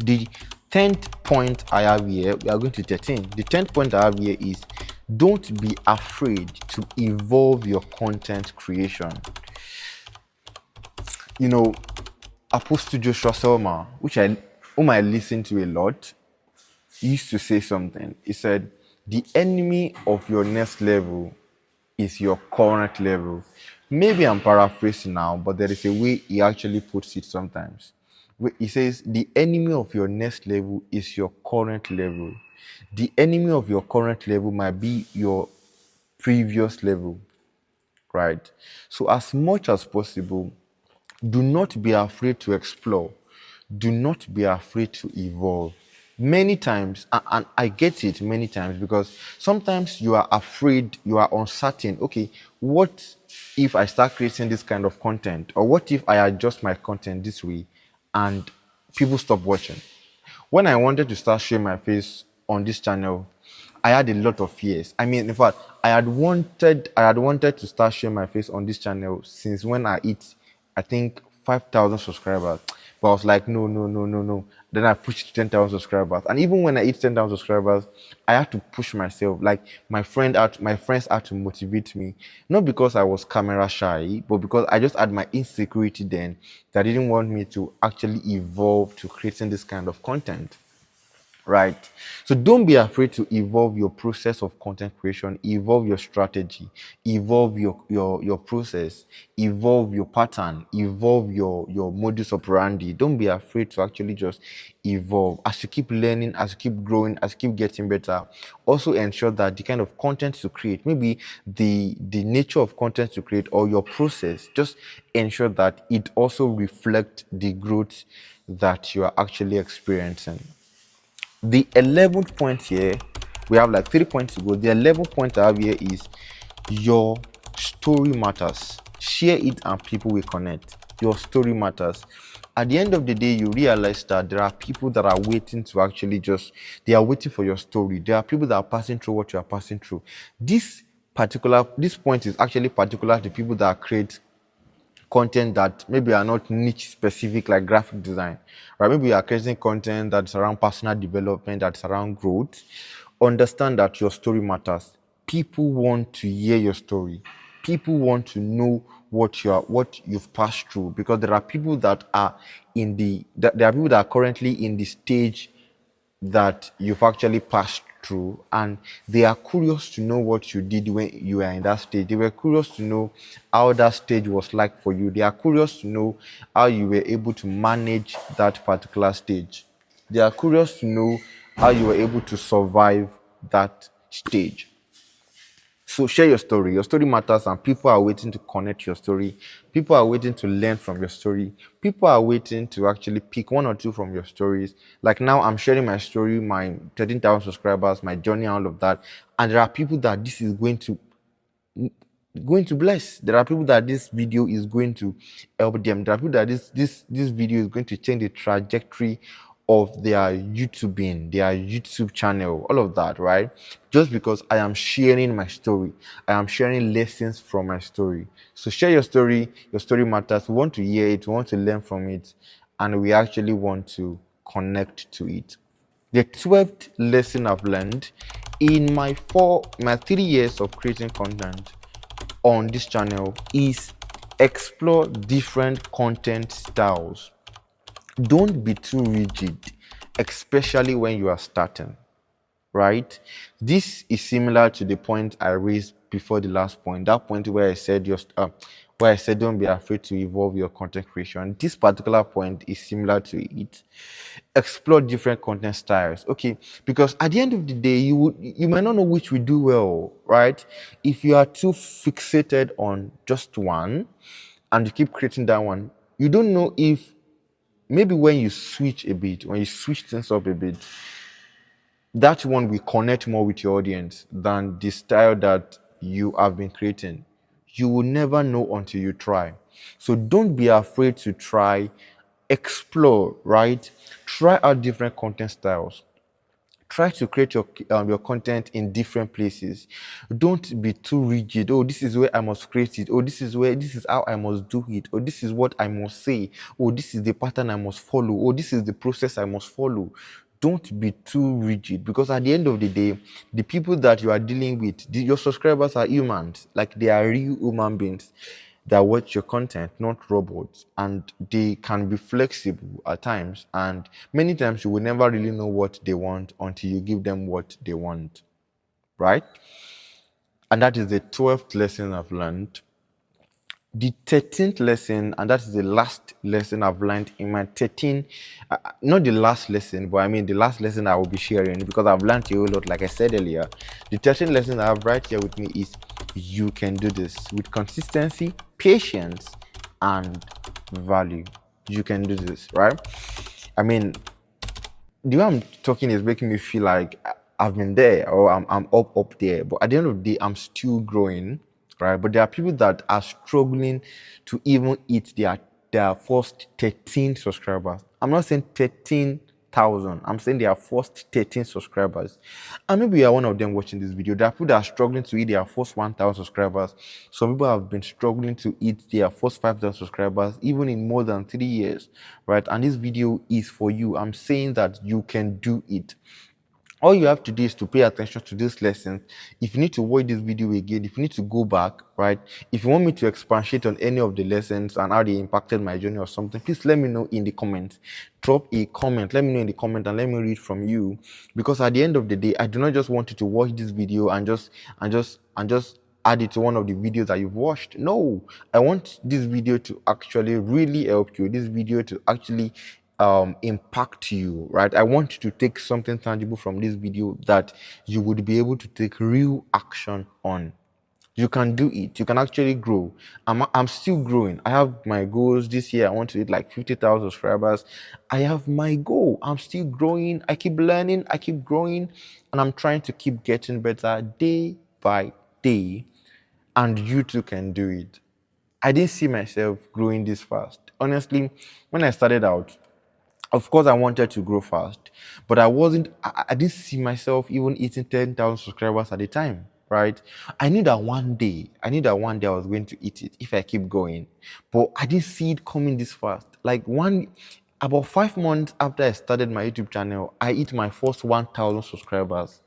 The 10th point I have here, we are going to 13. The 10th point I have here is don't be afraid to evolve your content creation. You know, Apostle Joshua Selma, whom I listen to a lot, used to say something. He said, the enemy of your next level is your current level. Maybe I'm paraphrasing now, but there is a way he actually puts it sometimes. He says, the enemy of your next level is your current level. The enemy of your current level might be your previous level, right? So, as much as possible, do not be afraid to explore. Do not be afraid to evolve. Many times, and I get it many times, because sometimes you are afraid, you are uncertain. Okay, what if I start creating this kind of content? Or what if I adjust my content this way and people stop watching? When I wanted to start showing my face on this channel, I had a lot of fears. I mean, in fact, I had wanted to start showing my face on this channel since when I hit, I think, 5,000 subscribers. But I was like, no, no, no, no, no. Then I pushed to 10,000 subscribers. And even when I hit 10,000 subscribers, I had to push myself. Like my friends had to motivate me. Not because I was camera shy, but because I just had my insecurity then that didn't want me to actually evolve to creating this kind of content. Right. So don't be afraid to evolve your process of content creation, evolve your strategy, evolve your process, evolve your pattern, evolve your modus operandi. Don't be afraid to actually just evolve. As you keep learning, as you keep growing, as you keep getting better, also ensure that the kind of content you create, maybe the nature of content you create or your process, just ensure that it also reflects the growth that you are actually experiencing. The 11th point here, we have like 3 points to go. The 11th point I have here is your story matters. Share it and people will connect. Your story matters. At the end of the day, you realize that there are people that are waiting to actually they are waiting for your story. There are people that are passing through what you are passing through. This point is actually particular to people that create content that maybe are not niche specific, like graphic design, right? Maybe you are creating content that's around personal development, that's around growth. Understand that your story matters. People want to hear your story. People want to know what you've passed through, because there are people that are there are people that are currently in the stage that you've actually passed through, and they are curious to know what you did when you were in that stage. They were curious to know how that stage was like for you. They are curious to know how you were able to manage that particular stage. They are curious to know how you were able to survive that stage. So share your story. Your story matters, and people are waiting to connect your story. People are waiting to learn from your story. People are waiting to actually pick one or two from your stories. Like now, I'm sharing my story, my 13,000 subscribers, my journey, all of that. And there are people that this is going to bless. There are people that this video is going to help them. There are people that this video is going to change the trajectory of their YouTubing, their YouTube channel, all of that, right? Just because I am sharing my story, I am sharing lessons from my story. So share your story. Your story matters. We want to hear it, we want to learn from it, and we actually want to connect to it. The 12th lesson I've learned in my 3 years of creating content on this channel is explore different content styles. Don't be too rigid, especially when you are starting, right? This is similar to the point I raised before the last point. That point where I said don't be afraid to evolve your content creation. This particular point is similar to it. Explore different content styles, okay? Because at the end of the day, you might not know which will do well, right? If you are too fixated on just one and you keep creating that one, you don't know if maybe when you switch a bit, when you switch things up a bit, that one will connect more with your audience than the style that you have been creating. You will never know until you try. So don't be afraid to try, explore, right? Try out different content styles. Try to create your content in different places. Don't be too rigid. Oh, this is where I must create it. Oh, this is how I must do it. Or this is what I must say. Oh, this is the pattern I must follow. Oh, this is the process I must follow. Don't be too rigid, because at the end of the day, the people that you are dealing with, your subscribers are humans. Like, they are real human beings that watch your content, not robots, and they can be flexible at times. And many times you will never really know what they want until you give them what they want, right? And that is the 12th lesson I've learned. The 13th lesson, and that is the last lesson I've learned in my 13, not the last lesson, but I mean the last lesson I will be sharing, because I've learned a whole lot, like I said earlier. The 13th lesson I have right here with me is: you can do this with consistency, patience, and value. You can do this, right? I mean, the way I'm talking is making me feel like I've been there, or I'm up there. But at the end of the day, I'm still growing, right? But there are people that are struggling to even hit their first 13 subscribers. I'm not saying 13,000. I'm saying their first 13 subscribers. And maybe you are one of them watching this video. There are people that are struggling to hit their first 1,000 subscribers. Some people have been struggling to hit their first 5,000 subscribers, even in more than 3 years, right? And this video is for you. I'm saying that you can do it. All you have to do is to pay attention to this lesson. If you need to watch this video again, if you need to go back, right? If you want me to expatiate on any of the lessons and how they impacted my journey or something, please let me know in the comments. Drop a comment. Let me know in the comment and let me read from you. Because at the end of the day, I do not just want you to watch this video and just add it to one of the videos that you've watched. No, I want this video to actually really help you. This video to actually impact you, right? I want you to take something tangible from this video that you would be able to take real action on. You can do it. You can actually grow. I'm still growing. I have my goals this year. I want to hit like 50,000 subscribers. I have my goal. I'm still growing. I keep learning. I keep growing, and I'm trying to keep getting better day by day. And you too can do it. I didn't see myself growing this fast. Honestly, when I started out, of course, I wanted to grow fast, but I didn't see myself even hitting 10,000 subscribers at the time, right? I knew that one day I was going to hit it if I keep going, but I didn't see it coming this fast. About 5 months after I started my YouTube channel, I hit my first 1,000 subscribers.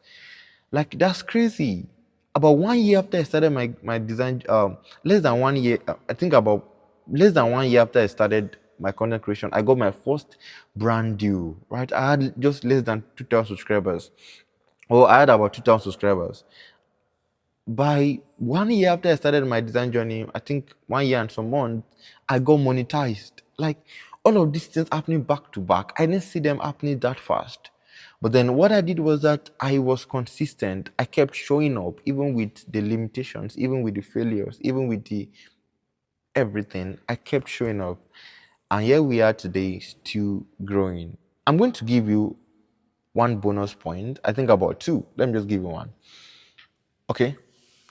Like, that's crazy. About 1 year after I started my design, less than 1 year, I think about less than 1 year after I started my content creation, I got my first brand deal, right? I had just less than 2,000 subscribers. Or I had about 2,000 subscribers. By 1 year after I started my design journey, I think 1 year and some months, I got monetized. Like, all of these things happening back to back, I didn't see them happening that fast. But then what I did was that I was consistent. I kept showing up, even with the limitations, even with the failures, even with the everything. I kept showing up. And here we are today, still growing. I'm going to give you one bonus point. I think about two. Let me just give you one. Okay?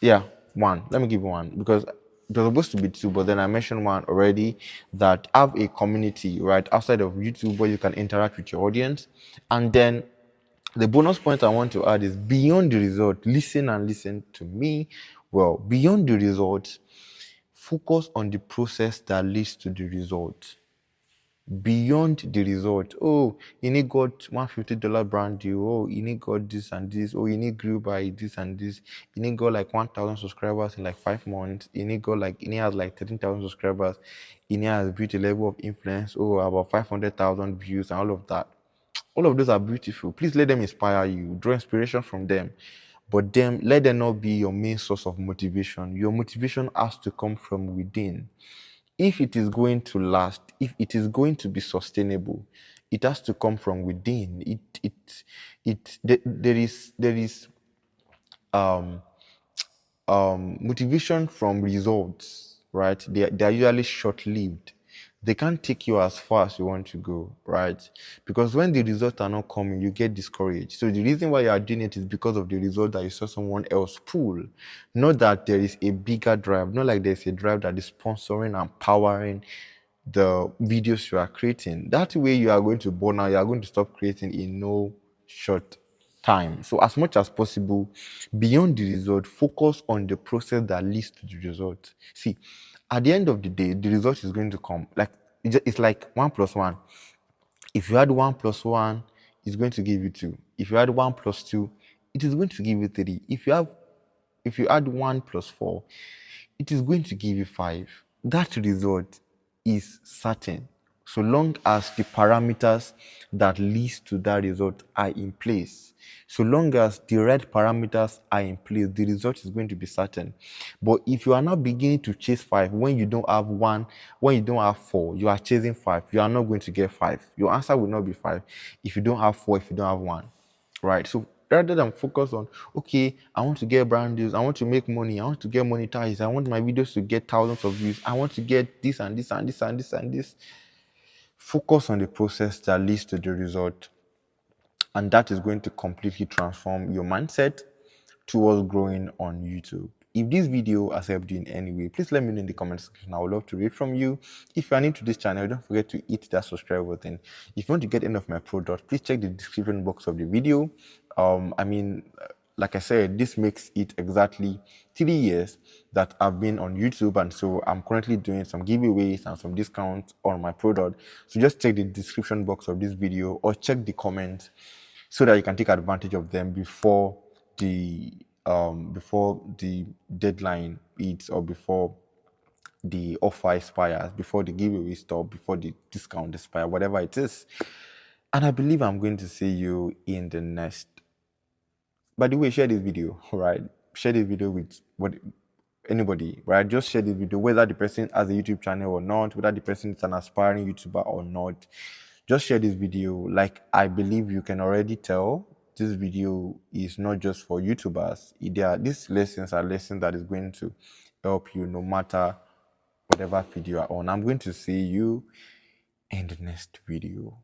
Yeah, one. Let me give you one, because there's supposed to be two, but then I mentioned one already, that have a community, right, outside of YouTube where you can interact with your audience. And then the bonus point I want to add is, beyond the result, listen to me well. Beyond the result, focus on the process that leads to the result. Beyond the result. Oh, Ini got $150 brand deal. Oh, Ini got this and this. Oh, Ini grew by this and this. Ini got like 1,000 subscribers in like 5 months. Ini has like 13,000 subscribers. Ini has built a level of influence. Oh, about 500,000 views and all of that. All of those are beautiful. Please let them inspire you. Draw inspiration from them. But let them not be your main source of motivation. Your motivation has to come from within. If it is going to last, if it is going to be sustainable, it has to come from within. There is motivation from results, right? They are usually short-lived. They can't take you as far as you want to go, right? Because when the results are not coming, you get discouraged. So the reason why you are doing it is because of the result that you saw someone else pull. Not that there is a bigger drive, not like there's a drive that is sponsoring and powering the videos you are creating. That way you are going to burn out, you are going to stop creating in no short time. So as much as possible, beyond the result, focus on the process that leads to the result. See, at the end of the day, the result is going to come. Like it's like 1+1. If you add 1+1, it's going to give you 2. If you add 1+2, it is going to give you 3. If you add 1+4, it is going to give you 5. That result is certain, so long as the parameters that leads to that result are in place. So long as the right parameters are in place, the result is going to be certain. But if you are not beginning to chase 5 when you don't have 1, when you don't have 4, you are chasing 5, you are not going to get 5. Your answer will not be 5 if you don't have 4, if you don't have 1. Right? So rather than focus on, okay, I want to get brand deals, I want to make money, I want to get monetized, I want my videos to get thousands of views, I want to get this and this and this and this and this. Focus on the process that leads to the result, and that is going to completely transform your mindset towards growing on YouTube. If this video has helped you in any way, please let me know in the comment section. I would love to read from you. If you are new to this channel, don't forget to hit that subscribe button. If you want to get any of my products, please check the description box of the video. Like I said, this makes it exactly 3 years that I've been on YouTube, and so I'm currently doing some giveaways and some discounts on my product. So just check the description box of this video or check the comments so that you can take advantage of them before the deadline hits, or before the offer expires, before the giveaway stop, before the discount expires, whatever it is. And I believe I'm going to see you in the next. By the way, share this video, right? Share this video with anybody, right? Just share this video, whether the person has a YouTube channel or not, whether the person is an aspiring YouTuber or not. Just share this video. Like, I believe you can already tell, this video is not just for YouTubers. These lessons are lessons that is going to help you no matter whatever field you are on. I'm going to see you in the next video.